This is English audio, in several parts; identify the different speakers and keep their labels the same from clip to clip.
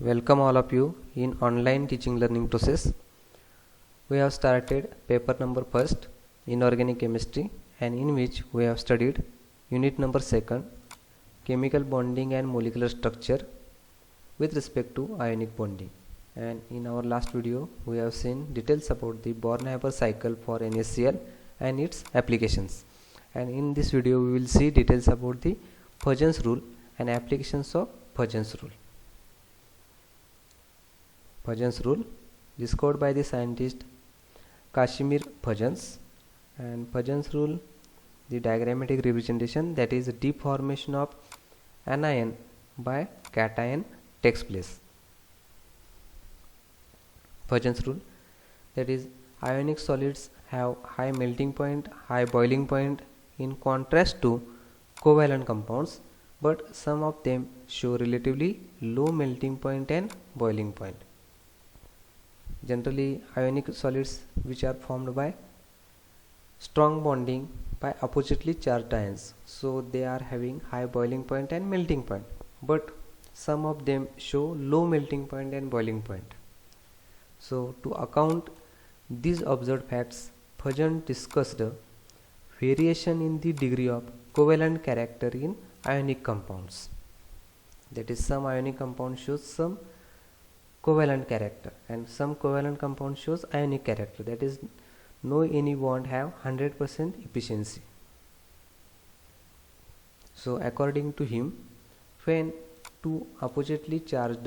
Speaker 1: Welcome all of you in online teaching learning process. We have started paper number first inorganic chemistry, and in which we have studied unit number second chemical bonding and molecular structure with respect to ionic bonding. And in our last video we have seen details about the Born-Haber cycle for NaCl and its applications, and in this video we will see details about the Purgeon's rule and applications of Purgeon's rule. Purgeon's rule discovered by the scientist Casimir Purgeons, and Purgeon's rule, the diagrammatic representation, that is deformation of anion by cation takes place. Purgeon's rule, that is ionic solids have high melting point, high boiling point in contrast to covalent compounds, but some of them show relatively low melting point and boiling point. Generally, ionic solids which are formed by strong bonding by oppositely charged ions, so they are having high boiling point and melting point, but some of them show low melting point and boiling point. So to account these observed facts, Purgeon discussed variation in the degree of covalent character in ionic compounds. That is, some ionic compound shows some covalent character and some covalent compound shows ionic character, that is, no any bond have 100% efficiency. So according to him, when two oppositely charged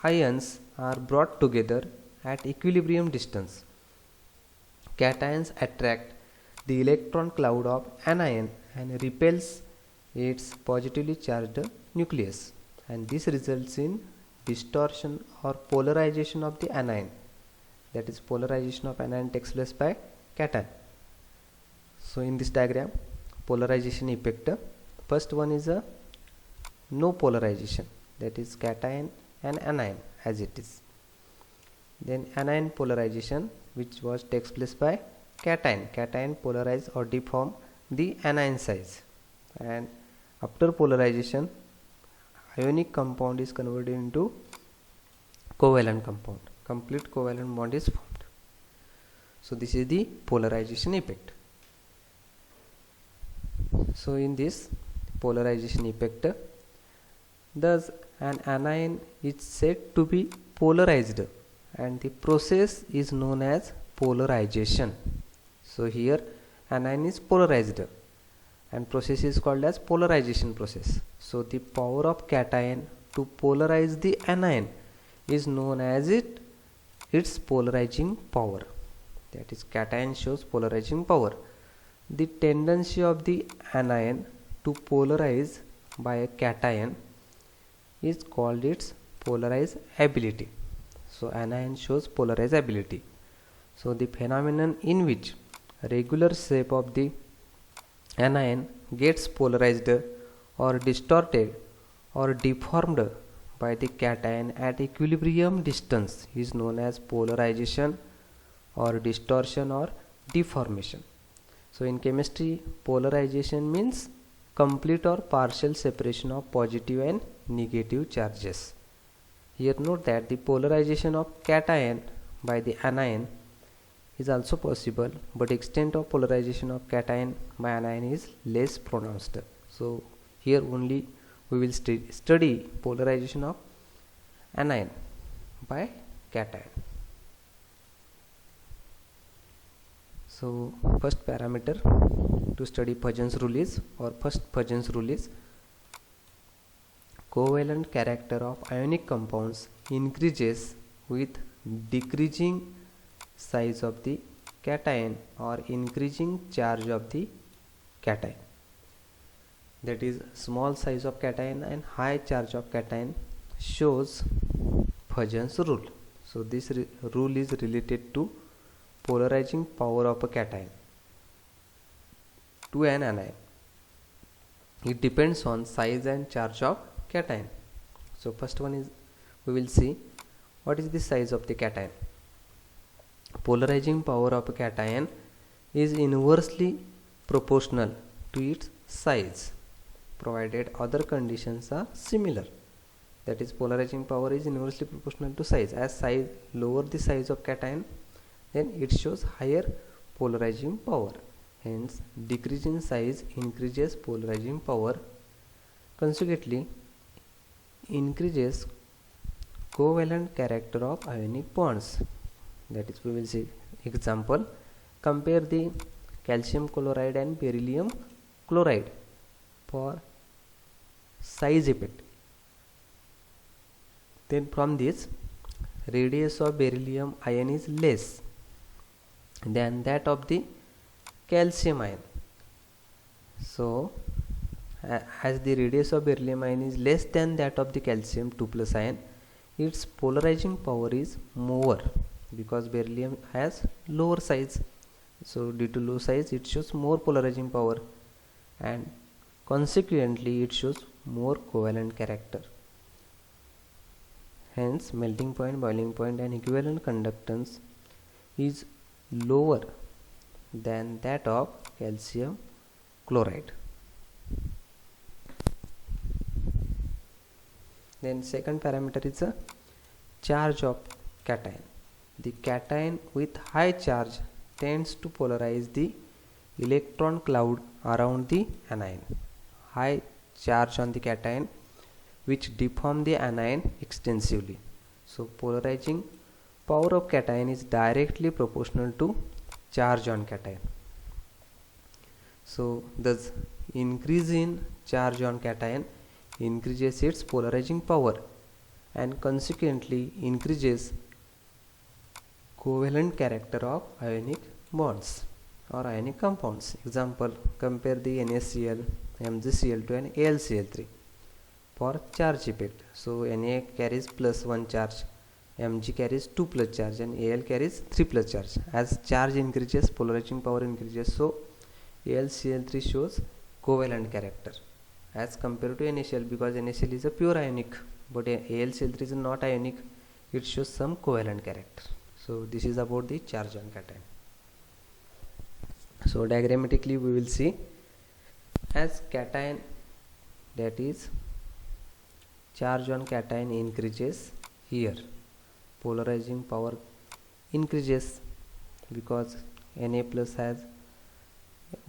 Speaker 1: ions are brought together at equilibrium distance, cations attract the electron cloud of anion and repels its positively charged nucleus, and this results in distortion or polarization of the anion. That is, polarization of anion takes place by cation. So in this diagram, polarization effect, first one is a no polarization, that is cation and anion as it is. Then anion polarization, which was takes place by cation. Cation polarize or deform the anion size, and after polarization, ionic compound is converted into covalent compound. Complete covalent bond is formed. So this is the polarization effect. So in this polarization effect, thus an anion is said to be polarized, and the process is known as polarization. So here anion is polarized and process is called as polarization process. So the power of cation to polarize the anion is known as its polarizing power. That is, cation shows polarizing power. The tendency of the anion to polarize by a cation is called its polarizability. So anion shows polarizability. So the phenomenon in which regular shape of the anion gets polarized or distorted or deformed by the cation at equilibrium distance is known as polarization or distortion or deformation. So in chemistry, polarization means complete or partial separation of positive and negative charges. Here note that the polarization of cation by the anion is also possible, but extent of polarization of cation by anion is less pronounced. So here only we will study polarization of anion by cation. So first parameter to study Purgeon's rule is, or first Purgeon's rule is, covalent character of ionic compounds increases with decreasing size of the cation or increasing charge of the cation. That is, small size of cation and high charge of cation shows Purgeon's rule. So this rule is related to polarizing power of a cation to an anion. It depends on size and charge of cation. So first one is, we will see what is the size of the cation. Polarizing power of a cation is inversely proportional to its size, provided other conditions are similar. that is polarizing power is inversely proportional to size. As size lower the size of cation, then it shows higher polarizing power. Hence decrease in size increases polarizing power, consequently increases covalent character of ionic bonds. That is, we will see example. Compare the calcium chloride and beryllium chloride for size effect. Then from this, radius of beryllium ion is less than that of the calcium ion. So as the radius of beryllium ion is less than that of the calcium 2+ ion, its polarizing power is more, because beryllium has lower size. So due to low size, it shows more polarizing power, and consequently it shows more covalent character. Hence melting point, boiling point and equivalent conductance is lower than that of calcium chloride. Then second parameter is the charge of cation. The cation with high charge tends to polarize the electron cloud around the anion. High charge on the cation which deform the anion extensively. So polarizing power of cation is directly proportional to charge on cation. So thus increase in charge on cation increases its polarizing power and consequently increases covalent character of ionic bonds or ionic compounds. Example, compare the NaCl, MgCl2 and AlCl3 for charge effect. So Na carries +1 charge, Mg carries 2+ charge and Al carries 3+ charge. As charge increases, polarizing power increases, so AlCl3 shows covalent character as compared to NaCl, because NaCl is a pure ionic, but AlCl3 is not ionic, it shows some covalent character. So this is about the charge on cation. So diagrammatically we will see, as cation, that is charge on cation increases, here polarizing power increases because Na plus has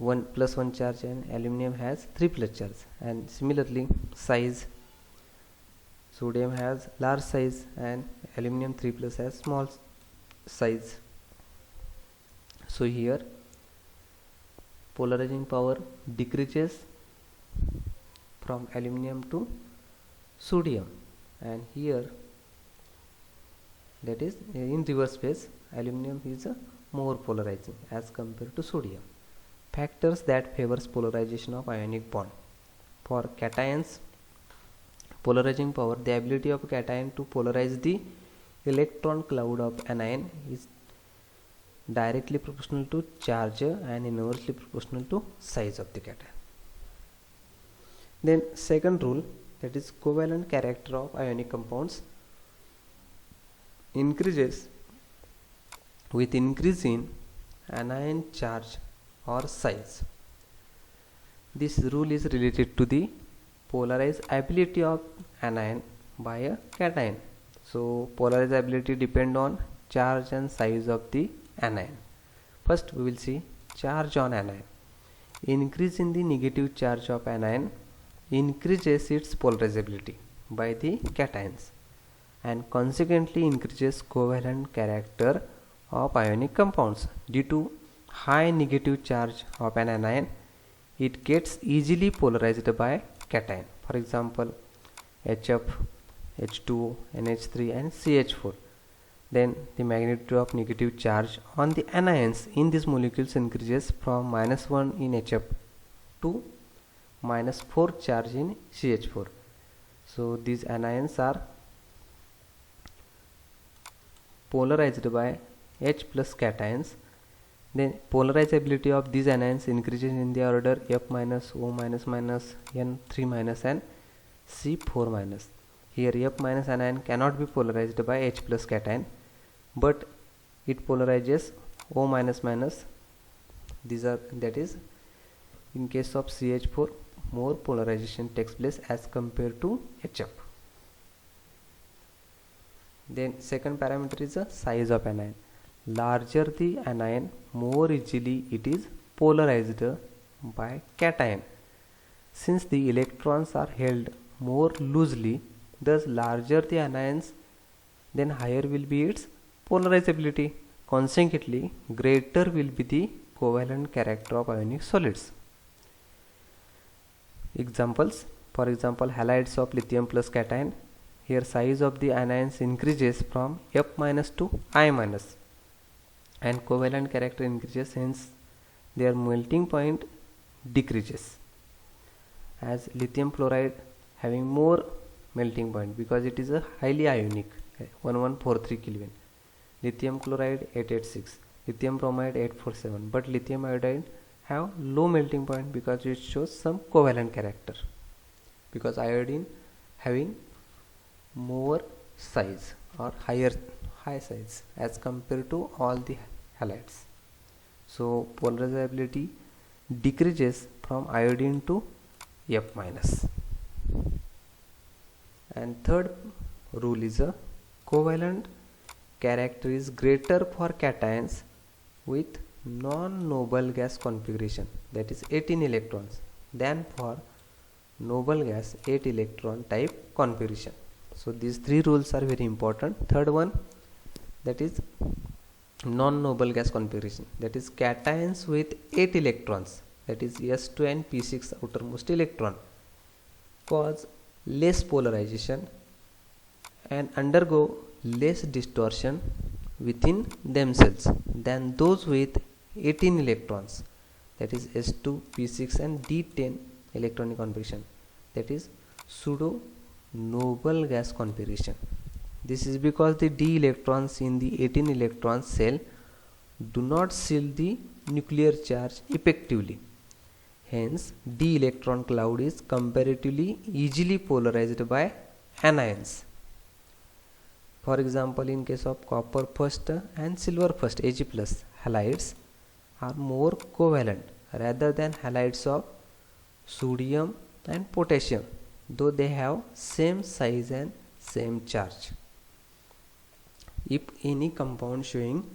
Speaker 1: 1+1 charge and aluminum has 3+ charge, and similarly size, sodium has large size and aluminum 3+ has small size. So here polarizing power decreases from aluminum to sodium, and here, that is in reverse phase, aluminum is more polarizing as compared to sodium. Factors that favors polarization of ionic bond. For cations, polarizing power, the ability of cation to polarize the electron cloud of anion is directly proportional to charge and inversely proportional to size of the cation. Then second rule, that is covalent character of ionic compounds increases with increase in anion charge or size. This rule is related to the polarizability of anion by a cation. So polarizability depend on charge and size of the anion. First we will see charge on anion. Increase in the negative charge of anion increases its polarizability by the cations and consequently increases covalent character of ionic compounds. Due to high negative charge of an anion, it gets easily polarized by cation. For example, HF, H2O, NH3 and CH4. Then the magnitude of negative charge on the anions in these molecules increases from -1 in HF to -4 charge in CH4. So these anions are polarized by H plus cations. Then polarizability of these anions increases in the order F minus, O minus minus, N3 minus and C4 minus. Here F minus anion cannot be polarized by H plus cation, but it polarizes O minus minus. These are, that is, in case of CH4 more polarization takes place as compared to HF. Then second parameter is the size of anion. Larger the anion, more easily it is polarized by cation. Since the electrons are held more loosely, thus larger the anions, then higher will be its polarizability. Consequently, greater will be the covalent character of ionic solids. Examples: for example, halides of lithium plus cation. Here size of the anions increases from F minus to I minus, and covalent character increases, hence their melting point decreases. As lithium chloride having more melting point because it is a highly ionic, 1143 Kelvin. Lithium chloride 886, lithium bromide 847, but lithium iodide have low melting point because it shows some covalent character, because iodine having more size or high size as compared to all the halides. So polarizability decreases from iodine to F minus. And third rule is a covalent character is greater for cations with non-noble gas configuration, that is 18 electrons, than for noble gas 8 electron type configuration. So these three rules are very important. Third one, that is non-noble gas configuration, that is cations with 8 electrons, that is S2 and P6 outermost electron, cause less polarization and undergo less distortion within themselves than those with 18 electrons, that is S2, P6 and D10 electronic configuration, that is pseudo noble gas configuration. This is because the d electrons in the 18 electron cell do not seal the nuclear charge effectively. Hence, d electron cloud is comparatively easily polarized by anions. For example, in case of copper first and silver first Ag plus halides are more covalent rather than halides of sodium and potassium, though they have same size and same charge. If any compound showing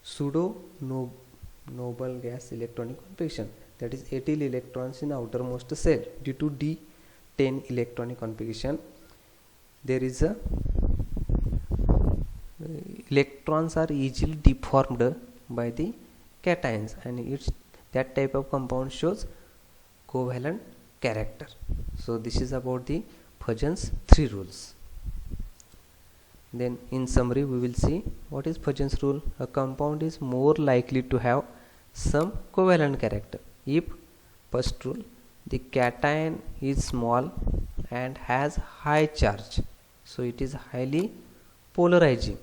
Speaker 1: pseudo noble gas electronic configuration, that is 18 electrons in outermost cell due to d10 electronic configuration, there is a electrons are easily deformed by the cations, and it's that type of compound shows covalent character. So this is about the Fuzgen's three rules. Then in summary we will see what is Fuzgen's rule. A compound is more likely to have some covalent character if, first rule, the cation is small and has high charge, so it is highly polarizing.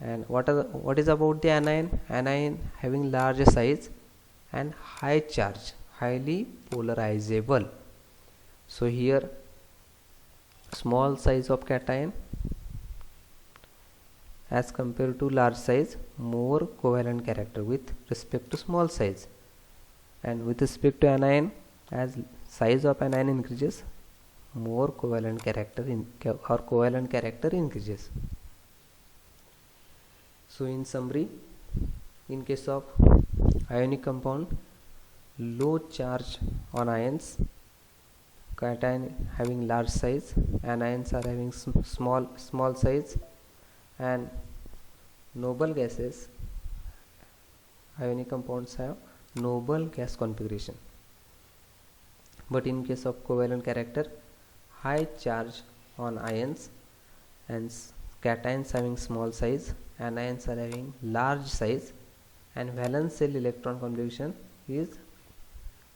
Speaker 1: And what is about the anion? Anion having large size and high charge, highly polarizable. So here small size of cation as compared to large size, more covalent character with respect to small size, and with respect to anion, as size of anion increases, more covalent character covalent character increases. So in summary, in case of ionic compound, low charge on ions, cation having large size, anions are having small size, and noble gases, ionic compounds have noble gas configuration. But in case of covalent character, high charge on ions and cations having small size, anions are having large size, and valence shell electron configuration is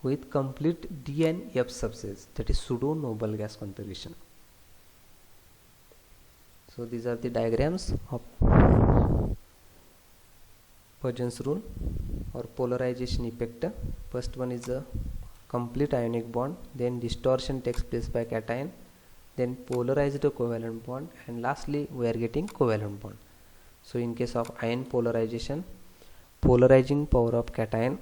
Speaker 1: with complete d and f subsets, that is pseudo noble gas configuration. So these are the diagrams of Fuzgen's rule or polarization effect. First one is a complete ionic bond, then distortion takes place by cation, then polarized covalent bond, and lastly we are getting covalent bond. So in case of ion polarization, polarizing power of cation,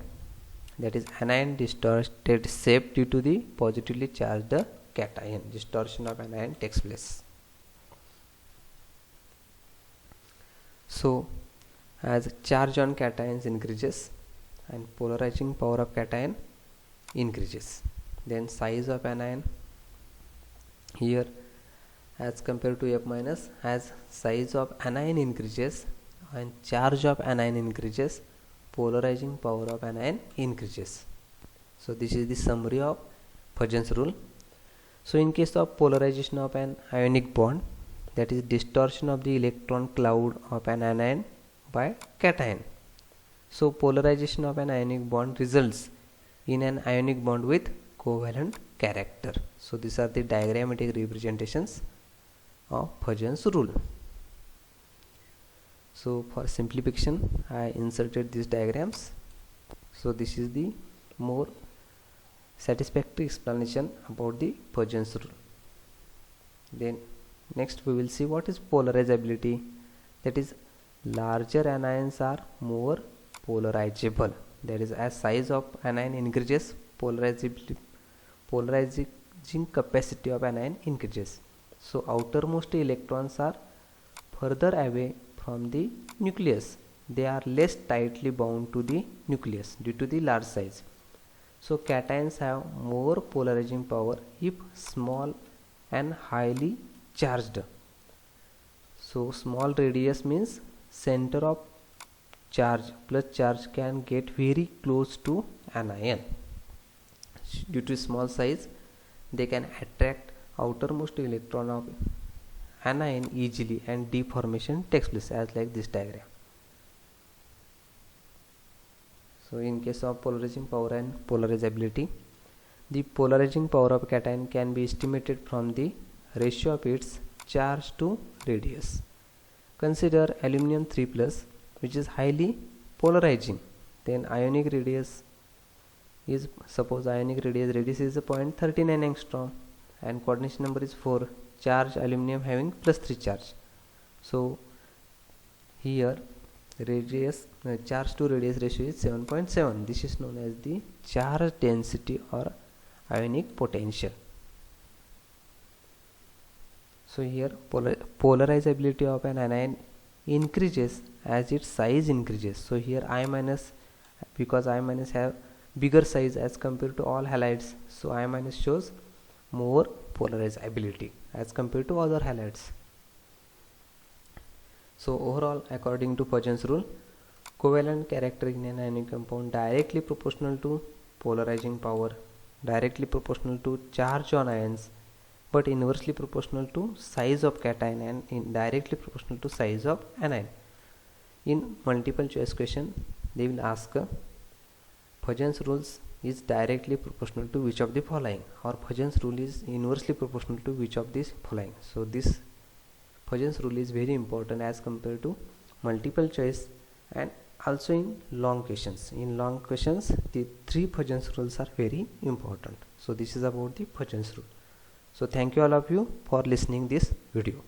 Speaker 1: that is anion distorted shape due to the positively charged cation, distortion of anion takes place. So as charge on cations increases and polarizing power of cation increases, then size of anion here as compared to F minus, as size of anion increases and charge of anion increases, polarizing power of anion increases. So this is the summary of Pagen's rule. So in case of polarization of an ionic bond, that is distortion of the electron cloud of an anion by cation. So polarization of an ionic bond results in an ionic bond with covalent character. So these are the diagrammatic representations of Pagen's rule. So for simplification, I inserted these diagrams. So this is the more satisfactory explanation about the Pagen's rule. Then next we will see what is polarizability. That is, larger anions are more polarizable. That is, as size of anion increases, polarizing capacity of anion increases. So outermost electrons are further away from the nucleus. They are less tightly bound to the nucleus due to the large size. So cations have more polarizing power if small and highly charged. So small radius means center of charge plus charge can get very close to anion. Due to small size, they can attract outermost electron of anion easily and deformation takes place, as like this diagram. So in case of polarizing power and polarizability, the polarizing power of cation can be estimated from the ratio of its charge to radius. Consider aluminum 3 plus, which is highly polarizing. Then ionic radius is, suppose ionic radius is a 0.39 angstrom and coordination number is 4. Charge aluminum having plus 3 charge. So here radius charge to radius ratio is 7.7. This is known as the charge density or ionic potential. So here polarizability of an anion increases as its size increases. So here I minus, because I minus have bigger size as compared to all halides, so I minus shows more polarizability as compared to other halides. So overall, according to Pagen's rule, covalent character in an ionic compound directly proportional to polarizing power, directly proportional to charge on ions, but inversely proportional to size of cation and indirectly proportional to size of anion. In multiple choice question, they will ask Pagen's rules is directly proportional to which of the following, or Pagen's rule is inversely proportional to which of these following. So this Pagen's rule is very important as compared to multiple choice and also in long questions. In long questions, the 3 Pagen's rules are very important. So this is about the Pagen's rule. So thank you all of you for listening this video.